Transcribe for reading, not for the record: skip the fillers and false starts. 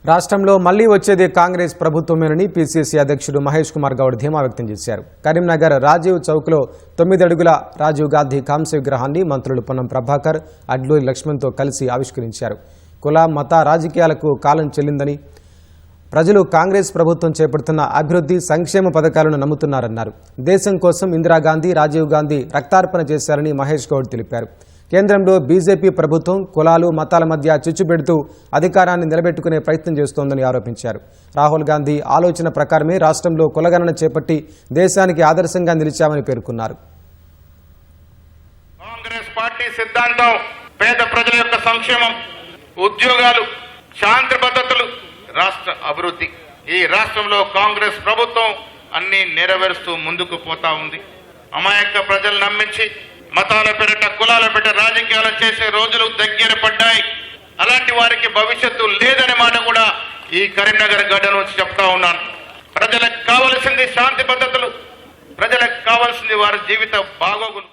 రాష్ట్రంలో మళ్లీ వచ్చేది కాంగ్రెస్ ప్రభుత్వమేనని పీసీసీ అధ్యక్షుడు మహేష్ కుమార్ గౌడ్ ధీమా వ్యక్తం చేశారు. కరీంనగర్ రాజీవ్ చౌక్లో 9 అడుగుల రాజీవ్ గాంధీ కాంస్య విగ్రహాన్ని మంత్రులు పొన్నం ప్రభాకర్, అడ్లూరి లక్ష్మణ్తో కలిసి ఆవిష్కరించారు. కుల మత రాజకీయాలకు కాలం చెల్లిందని, ప్రజలు కాంగ్రెస్ ప్రభుత్వం చేపడుతున్న అభివృద్ధి సంక్షేమ పథకాలను నమ్ముతున్నారన్నారు. దేశం కోసం ఇందిరాగాంధీ, రాజీవ్ గాంధీ రక్తార్పణ చేశారని మహేష్ గౌడ్ తెలిపారు. కేంద్రంలో బీజేపీ ప్రభుత్వం కులాలు మతాల మధ్య చిచ్చుపెడుతూ అధికారాన్ని నిలబెట్టుకునే ప్రయత్నం చేస్తోందని ఆరోపించారు. రాహుల్ గాంధీ ఆలోచన ప్రకారమే రాష్ట్రంలో కులగణన చేపట్టి దేశానికి ఆదర్శంగా నిలిచామని పేర్కొన్నారు. కాంగ్రెస్ పార్టీ సిద్ధాంతం పేద ప్రజల యొక్క సంక్షేమం, ఉద్యోగాలు, శాంతి భద్రతలు, రాష్ట్ర అభివృద్ధి. ఈ రాష్ట్రంలో కాంగ్రెస్ ప్రభుత్వం అన్ని నెరవేరుస్తూ ముందుకు పోతా ఉంది. అమాయక ప్రజలు నమ్మించి మతాల పేరిట, కులాల పేరిట రాజకీయాలు చేసే రోజులు దగ్గర పడ్డాయి. అలాంటి వారికి భవిష్యత్తు లేదనే మాట కూడా ఈ కరీంనగర్ గడ్డ నుంచి చెప్తా ఉన్నాను. ప్రజలకు కావలసింది శాంతి భద్రతలు, ప్రజలకు కావాల్సింది వారి జీవిత బాగోగులు.